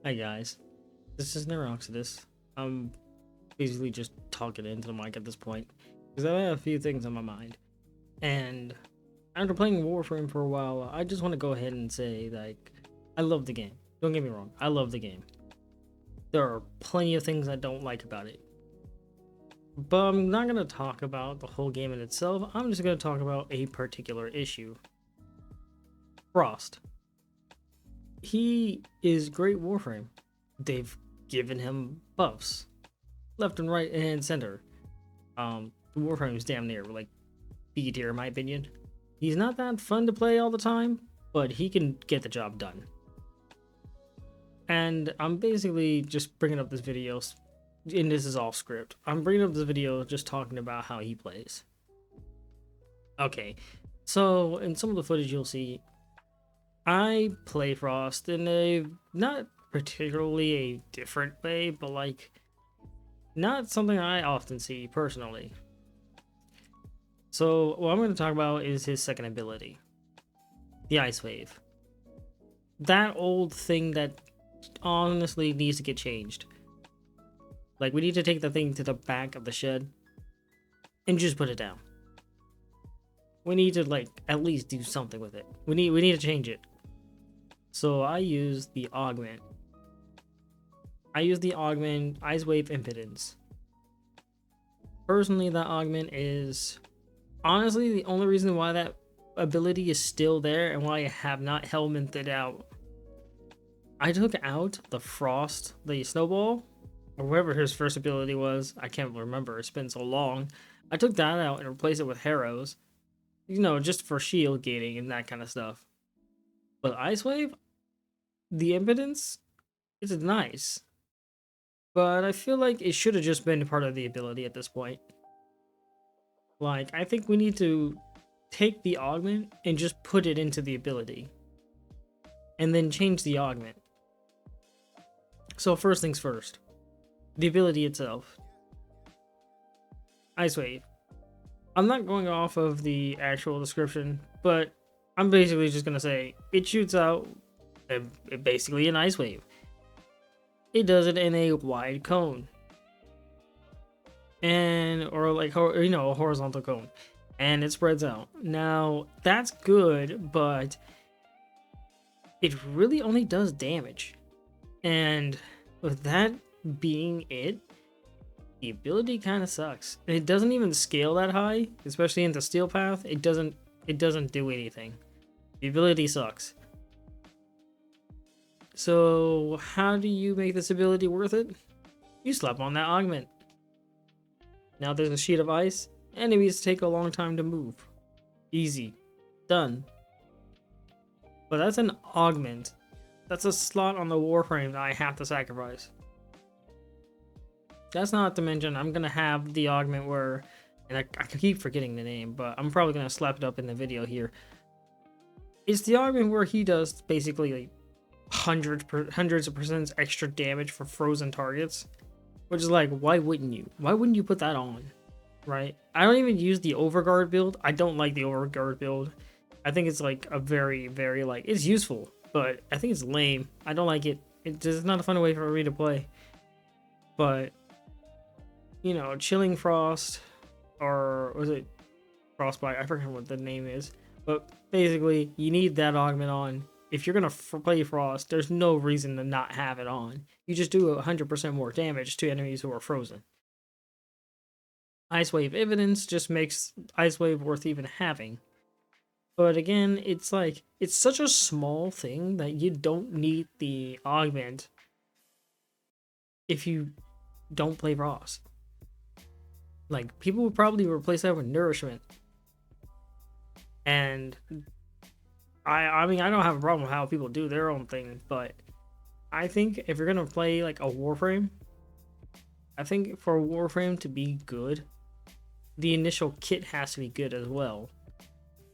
Hi guys, this is Nero oxidus. I'm basically just talking into the mic at this point because I have a few things on my mind. And after playing Warframe for a while, I just want to go ahead and say like I love the game. Don't get me wrong, I love the game. There are plenty of things I don't like about it, but I'm not gonna talk about the whole game in itself. I'm just gonna talk about a particular issue. Frost. He is great Warframe. They've given him buffs left and right and center. The Warframe is damn near like B tier in my opinion. He's not that fun to play all the time, but he can get the job done. And I'm basically just bringing up this video, and this is off script. I'm bringing up this video just talking about how he plays. Okay, so in some of the footage you'll see, I play Frost in a not particularly a different way, but like not something I often see personally. So what I'm going to talk about is his second ability, the Ice Wave. That old thing that honestly needs to get changed. Like we need to take the thing to the back of the shed and just put it down. We need to like at least do something with it. We need to change it. So I use the augment. I use the augment Ice Wave Impedance. Personally, that augment is honestly the only reason why that ability is still there and why I have not helmeted out. I took out the Frost, the Snowball, or whatever his first ability was. I can't remember. It's been so long. I took that out and replaced it with Harrows. You know, just for shield gating and that kind of stuff. But Ice Wave, the impedance, it's nice. But I feel like it should have just been part of the ability at this point. Like, I think we need to take the augment and just put it into the ability. And then change the augment. So first things first. The ability itself. Ice Wave. I'm not going off of the actual description, but I'm basically just going to say it shoots out basically an Ice Wave. It does it in a wide cone. Or like, you know, a horizontal cone. And it spreads out. Now, that's good, but it really only does damage. And with that being it, the ability kind of sucks. And it doesn't even scale that high, especially in the Steel Path. It doesn't do anything. The ability sucks. So how do you make this ability worth it? You slap on that augment. Now there's a sheet of ice. Enemies take a long time to move. Easy. Done. But that's an augment. That's a slot on the Warframe that I have to sacrifice. That's not to mention I'm going to have the augment where, and I keep forgetting the name, but I'm probably going to slap it up in the video here. It's the augment where he does basically like hundreds of percent extra damage for frozen targets. Which is like, why wouldn't you? Why wouldn't you put that on? Right? I don't even use the Overguard build. I don't like the Overguard build. I think it's like a very, very like, it's useful, but I think it's lame. I don't like it. It's just not a fun way for me to play. But, you know, Chilling Frost, or was it Frostbite? I forget what the name is. But basically, you need that augment on. If you're going to play Frost, there's no reason to not have it on. You just do 100% more damage to enemies who are frozen. Ice Wave Evidence just makes Ice Wave worth even having. But again, it's like, it's such a small thing that you don't need the augment if you don't play Frost. Like, people would probably replace that with Nourishment. And I mean, I don't have a problem with how people do their own thing, but I think if you're gonna play like a Warframe, I think for a Warframe to be good, the initial kit has to be good as well.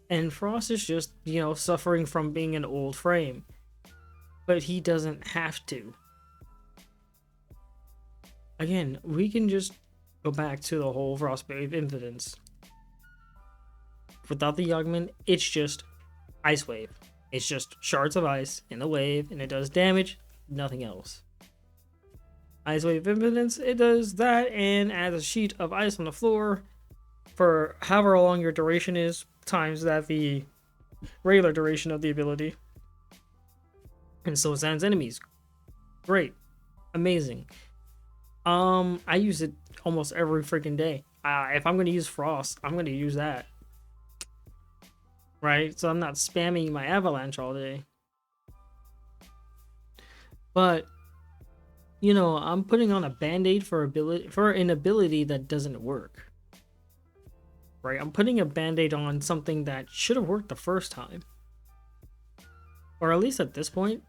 And Frost is just, you know, suffering from being an old frame, but he doesn't have to. Again, we can just go back to the whole Frostbite Impedance. Without the augment, it's just Ice Wave. It's just shards of ice in the wave, and it does damage. nothing else. Ice Wave Impotence, it does that and adds a sheet of ice on the floor for however long your duration is, times that the regular duration of the ability. And so it sends enemies. Great. Amazing. I use it almost every freaking day. If I'm gonna use Frost, I'm gonna use that. Right? So I'm not spamming my Avalanche all day. But you know, I'm putting on a band-aid for an ability that doesn't work. Right? I'm putting a band-aid on something that should have worked the first time. Or at least at this point,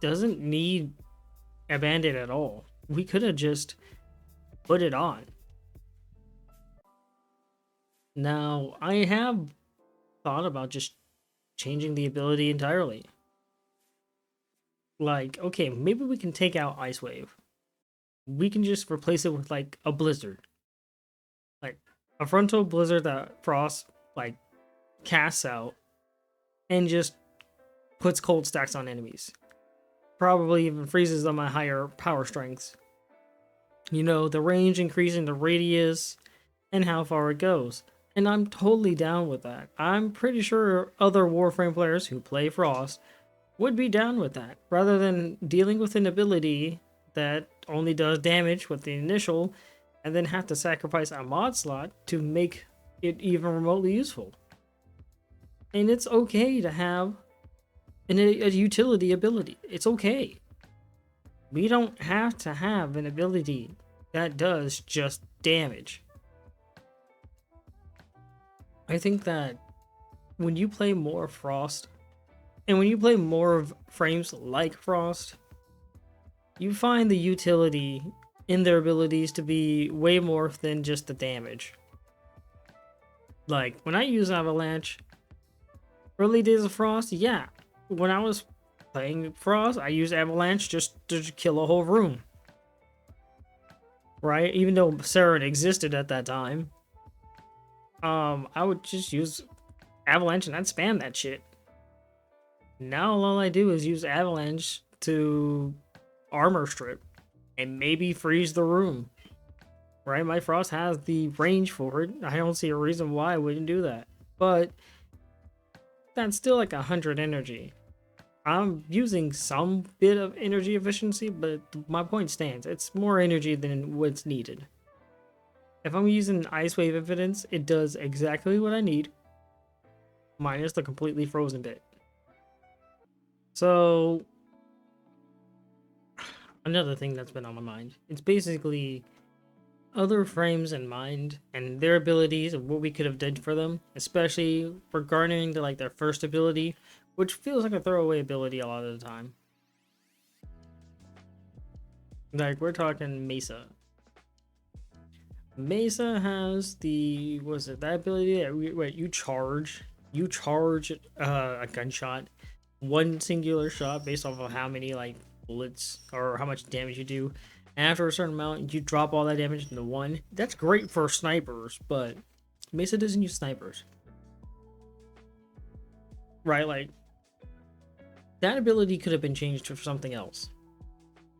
doesn't need a band-aid at all. We could have just put it on. Now, I have thought about just changing the ability entirely. Like, okay, maybe we can take out Ice Wave. We can just replace it with like a Blizzard. Like a frontal Blizzard that Frost like casts out and just puts cold stacks on enemies. Probably even freezes them at higher power strengths. You know, the range increasing the radius and how far it goes. And I'm totally down with that. I'm pretty sure other Warframe players who play Frost would be down with that, rather than dealing with an ability that only does damage with the initial and then have to sacrifice a mod slot to make it even remotely useful. And it's okay to have a utility ability. It's okay. We don't have to have an ability that does just damage. I think that when you play more Frost, and when you play more of frames like Frost, you find the utility in their abilities to be way more than just the damage. Like, when I use Avalanche, early days of Frost, yeah. When I was playing Frost, I used Avalanche just to kill a whole room. Right? Even though Saren existed at that time. I would just use Avalanche and I'd spam that shit. Now all I do is use Avalanche to armor strip and maybe freeze the room. Right? My Frost has the range for it. I don't see a reason why I wouldn't do that. But that's still like 100 energy. I'm using some bit of energy efficiency, but my point stands. It's more energy than what's needed. If I'm using Ice Wave Impotence, it does exactly what I need, minus the completely frozen bit. So, another thing that's been on my mind, it's basically other frames in mind and their abilities and what we could have done for them, especially regarding to like their first ability, which feels like a throwaway ability a lot of the time. Like, we're talking Mesa. Mesa has the, that ability that you charge a gunshot, one singular shot based off of how many like bullets or how much damage you do, and after a certain amount you drop all that damage into one. That's great for snipers, but Mesa doesn't use snipers, right? Like, that ability could have been changed for something else.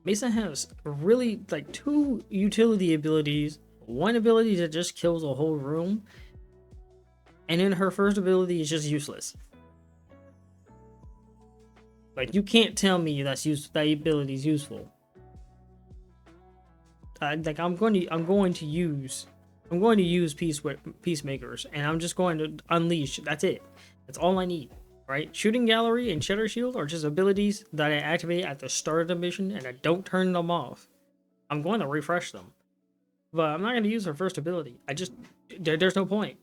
Mesa has really like two utility abilities. One ability that just kills a whole room, and then her first ability is just useless. Like, you can't tell me that ability is useful. Like, I'm going to use peacemakers, and I'm just going to unleash. That's it. That's all I need. Right? Shooting Gallery and Shatter Shield are just abilities that I activate at the start of the mission, and I don't turn them off. I'm going to refresh them. But I'm not going to use her first ability. There's no point.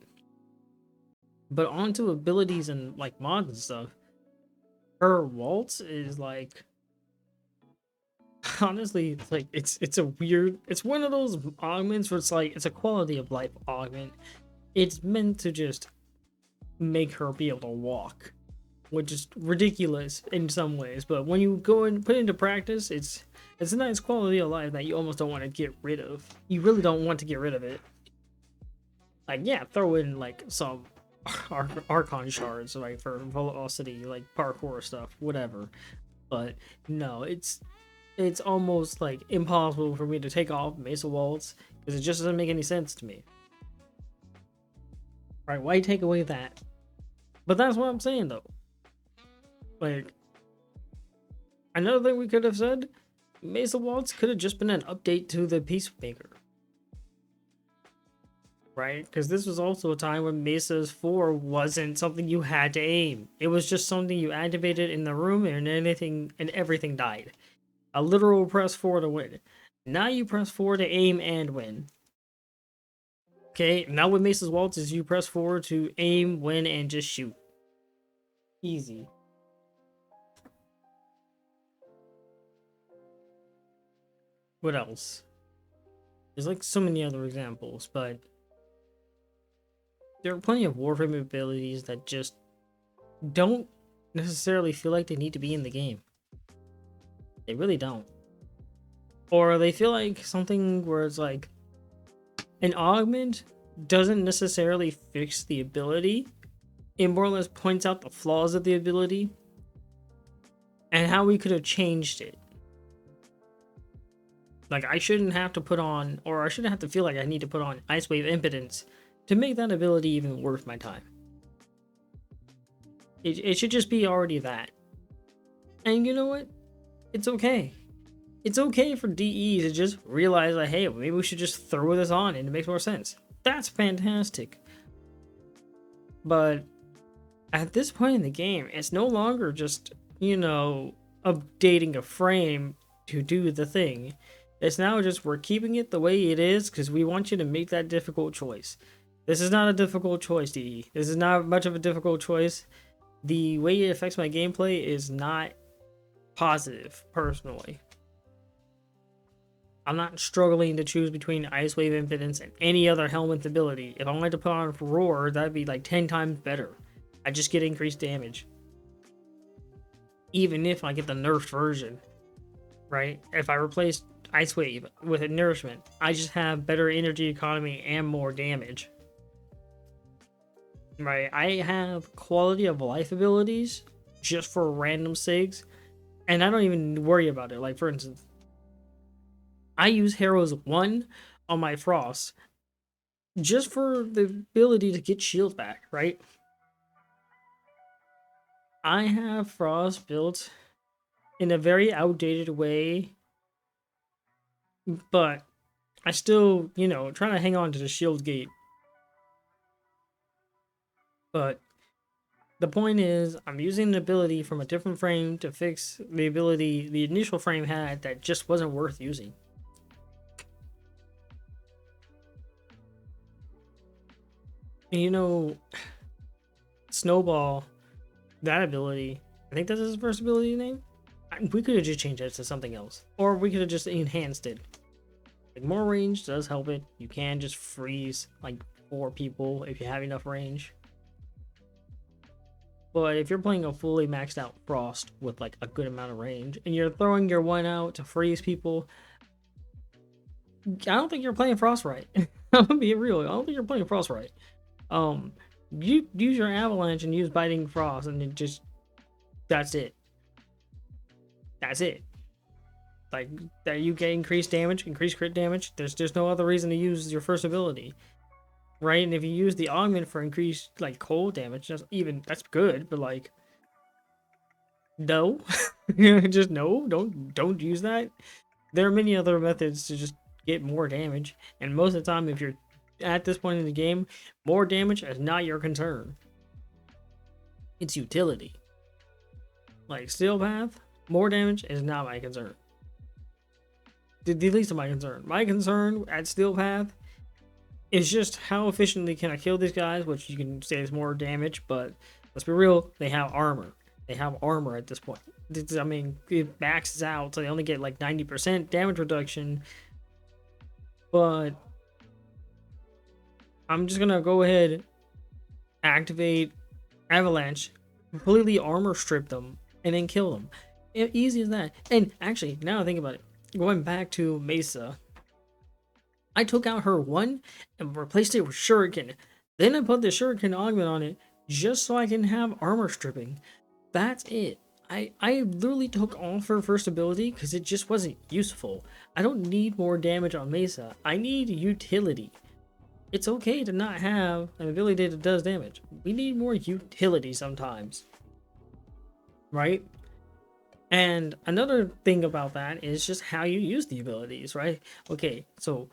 But onto abilities and like mods and stuff. Her waltz is like, honestly, it's like it's one of those augments where it's like it's a quality of life augment. It's meant to just make her be able to walk, which is ridiculous in some ways. But when you go and put it into practice, it's a nice quality of life that you almost don't want to get rid of. You really don't want to get rid of it. Like, yeah, throw in like some Archon shards, like for velocity, like parkour stuff, whatever. But no, it's almost like impossible for me to take off Mesa Waltz because it just doesn't make any sense to me. Right? Why take away that? But that's what I'm saying though. Like, another thing we could have said, Mesa Waltz could have just been an update to the Peacemaker. Right? Because this was also a time when Mesa's 4 wasn't something you had to aim. It was just something you activated in the room and everything died. A literal press 4 to win. Now you press 4 to aim and win. Okay, now with Mesa's Waltz is you press 4 to aim, win, and just shoot. Easy. What else? There's like so many other examples, but there are plenty of Warframe abilities that just don't necessarily feel like they need to be in the game. They really don't. Or they feel like something where it's like an augment doesn't necessarily fix the ability. It more or less points out the flaws of the ability and how we could have changed it. Like, I shouldn't have to put on, or I shouldn't have to feel like I need to put on Ice Wave Impotence to make that ability even worth my time. It should just be already that. And you know what? It's okay. It's okay for DE to just realize that, hey, maybe we should just throw this on and it makes more sense. That's fantastic. But at this point in the game, it's no longer just, you know, updating a frame to do the thing. It's now just we're keeping it the way it is because we want you to make that difficult choice. This is not a difficult choice, DE. This is not much of a difficult choice. The way it affects my gameplay is not positive, personally. I'm not struggling to choose between Ice Wave Impotence and any other helmet ability. If I wanted to put on Roar, that'd be like 10 times better. I just get increased damage. Even if I get the nerfed version, right? If I replace Ice Wave with a nourishment, I just have better energy economy and more damage. Right? I have quality of life abilities just for random SIGs, and I don't even worry about it. Like, for instance, I use Heroes 1 on my Frost just for the ability to get shield back, right? I have Frost built in a very outdated way, but I still, you know, trying to hang on to the shield gate. But the point is, I'm using an ability from a different frame to fix the ability the initial frame had that just wasn't worth using. And you know, Snowball, that ability, I think that's his first ability name. We could have just changed it to something else, or we could have just enhanced it. Like, more range does help it. You can just freeze like 4 people if you have enough range. But if you're playing a fully maxed out Frost with like a good amount of range, and you're throwing your 1 out to freeze people, I don't think you're playing Frost right. I'm gonna be real. I don't think you're playing Frost right. You use your Avalanche and use Biting Frost, and it just, that's it. That's it. Like, that you get increased damage, increased crit damage. There's no other reason to use your first ability, right? And if you use the augment for increased like cold damage, that's good. But like, no, just no. Don't use that. There are many other methods to just get more damage, and most of the time, if you're at this point in the game, more damage is not your concern. It's utility. Like Steel Path, more damage is not my concern. The least of my concern. My concern at Steel Path is just how efficiently can I kill these guys, which you can say is more damage, but let's be real, they have armor. They have armor at this point. I mean, it maxes out, so they only get like 90% damage reduction. But I'm just gonna go ahead, activate Avalanche, completely armor strip them, and then kill them. Easy as that. And actually, now I think about it, going back to Mesa, I took out her 1 and replaced it with Shuriken. Then I put the Shuriken augment on it just so I can have armor stripping. That's it. I literally took off her first ability because it just wasn't useful. I don't need more damage on Mesa. I need utility. It's okay to not have an ability that does damage. We need more utility sometimes. Right? And another thing about that is just how you use the abilities, right? Okay, so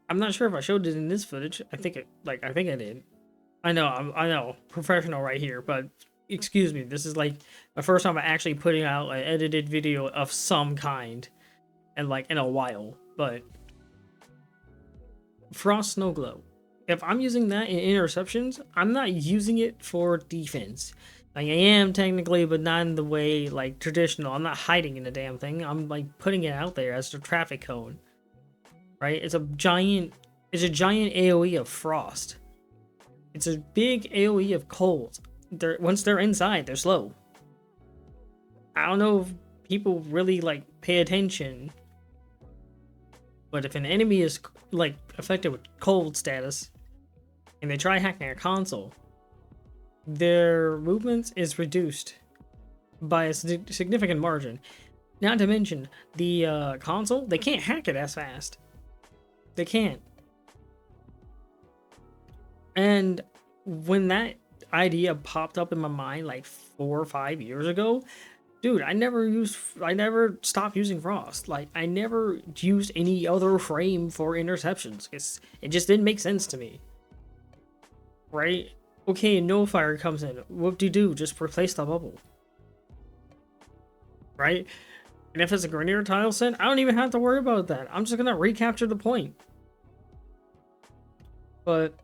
I'm not sure if I showed it in this footage. I think I think I did. I know, professional right here, but excuse me, this is like the first time I'm actually putting out an edited video of some kind, and like in a while. But Frost Snow Glow, if I'm using that in interceptions, I'm not using it for defense. Like I am technically, but not in the way like traditional. I'm not hiding in the damn thing. I'm like putting it out there as a traffic cone. Right? It's a giant AoE of frost. It's a big AoE of cold. Once they're inside, they're slow. I don't know if people really like pay attention, but if an enemy is like affected with cold status and they try hacking a console, their movement is reduced by a significant margin. Not to mention the console, they can't hack it as fast. They can't. And when that idea popped up in my mind like 4 or 5 years ago, dude, I never stopped using Frost. Like I never used any other frame for interceptions. It just didn't make sense to me. Right? Okay, no fire comes in. What do? Just replace the bubble. Right? And if it's a Grenadier tile set, I don't even have to worry about that. I'm just gonna recapture the point. But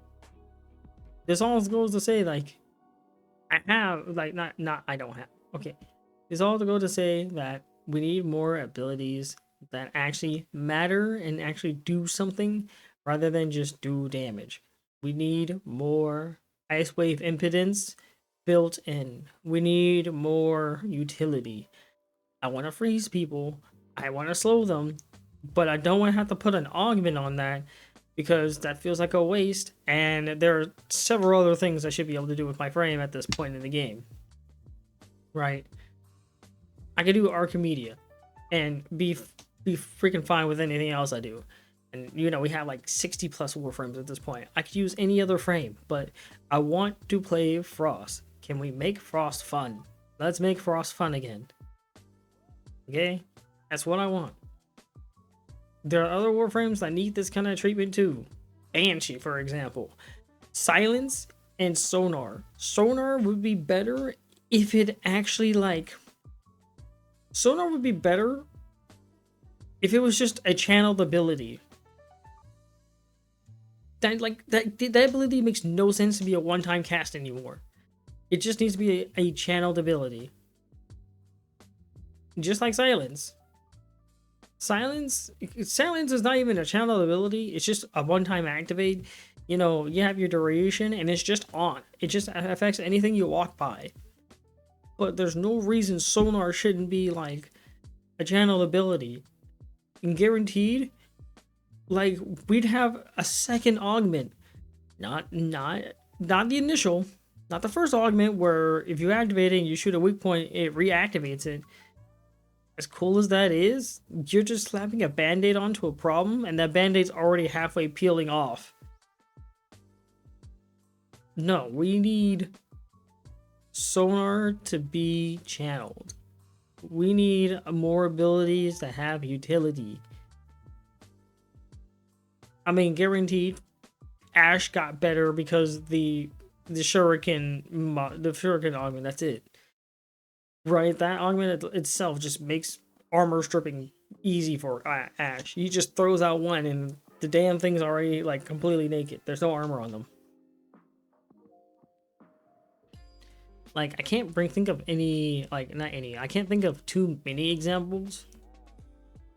this all goes to say, like, I have, like, I don't have. Okay. This all to go to say that we need more abilities that actually matter and actually do something rather than just do damage. We need more Ice Wave impedance built in. We need more utility. I want to freeze people. I want to slow them. But I don't want to have to put an augment on that, because that feels like a waste, and there are several other things I should be able to do with my frame at this point in the game. Right? I could do Archimedia and be freaking fine with anything else I do. And you know, we have like 60 plus warframes at this point. I could use any other frame, but I want to play Frost. Can we make Frost fun? Let's make Frost fun again. Okay? That's what I want. There are other warframes that need this kind of treatment too. Banshee, for example. Silence and Sonar. Sonar would be better if it actually like... Sonar would be better if it was just a channeled ability. That ability makes no sense to be a one-time cast anymore. It just needs to be a channeled ability. Just like Silence. Silence is not even a channel ability. It's just a one-time activate. You know, you have your duration and it's just on. It just affects anything you walk by. But there's no reason Sonar shouldn't be like a channel ability. And guaranteed, like, we'd have a second augment. Not the initial. Not the first augment where if you activate it and you shoot a weak point, it reactivates it. As cool as that is, you're just slapping a band-aid onto a problem, and that band-aid's already halfway peeling off. No, we need Sonar to be channeled. We need more abilities that have utility. I mean, guaranteed, Ash got better because the shuriken augment, that's it. Right, that augment itself just makes armor stripping easy for Ash. He just throws out one and the damn thing's already like completely naked. There's no armor on them. Like, I can't think of any, like, not any, I can't think of too many examples.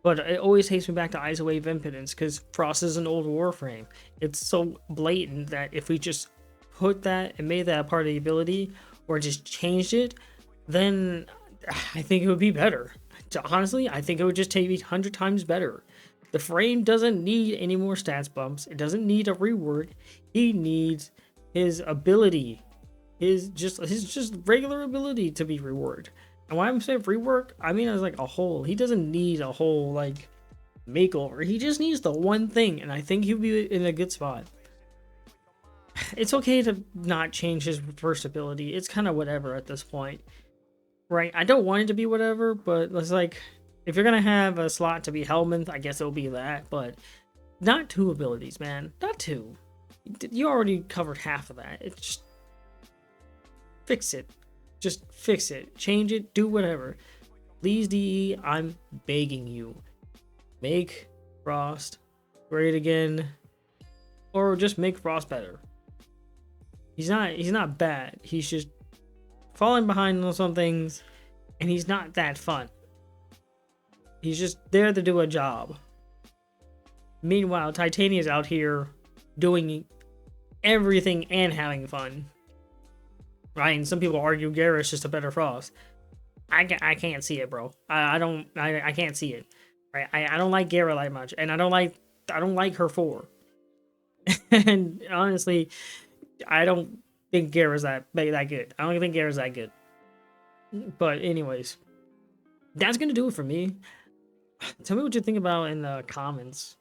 But it always takes me back to Ice Wave Impedance, because Frost is an old warframe. It's so blatant that if we just put that and made that a part of the ability, or just changed it, then I think it would be better. Honestly, I think it would just take me 100 times better. The frame doesn't need any more stats bumps. It doesn't need a rework. He needs his ability, his just regular ability to be reworked. And when I'm saying rework, I mean as like a whole. He doesn't need a whole like makeover. He just needs the one thing, and I think he'll be in a good spot. It's okay to not change his first ability. It's kind of whatever at this point, right? I don't want it to be whatever, but it's like if you're gonna have a slot to be Hellman, I guess it'll be that. But not 2 abilities, man. Not 2. You already covered half of that. It's just fix it. Just fix it. Change it. Do whatever. Please, DE, I'm begging you. Make Frost great again, or just make Frost better. He's not bad. He's just falling behind on some things, and he's not that fun. He's just there to do a job. Meanwhile, Titania's out here doing everything and having fun. Right? And some people argue Garrett's just a better Frost. I can't see it, bro. I can't see it. Right? I don't like Garrett that much, and I don't like her 4. And honestly, I don't think Garrett's that good. I don't think Garrett's that good. But anyways, that's gonna do it for me. Tell me what you think about in the comments.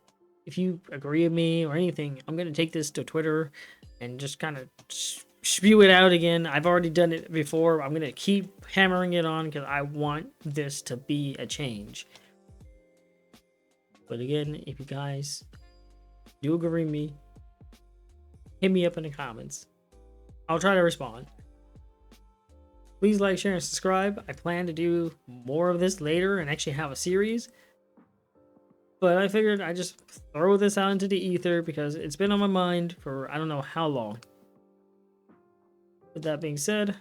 If you agree with me or anything, I'm gonna take this to Twitter and just kind of spew it out again. I've already done it before. I'm gonna keep hammering it on because I want this to be a change. But again, if you guys do agree with me, hit me up in the comments. I'll try to respond. Please like, share, and subscribe. I plan to do more of this later and actually have a series. But I figured I'd just throw this out into the ether because it's been on my mind for I don't know how long. With that being said,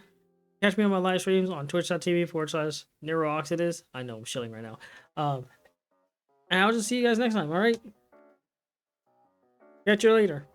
catch me on my live streams on twitch.tv/Nero oxidus. I know I'm shilling right now. And I'll just see you guys next time, alright? Catch you later.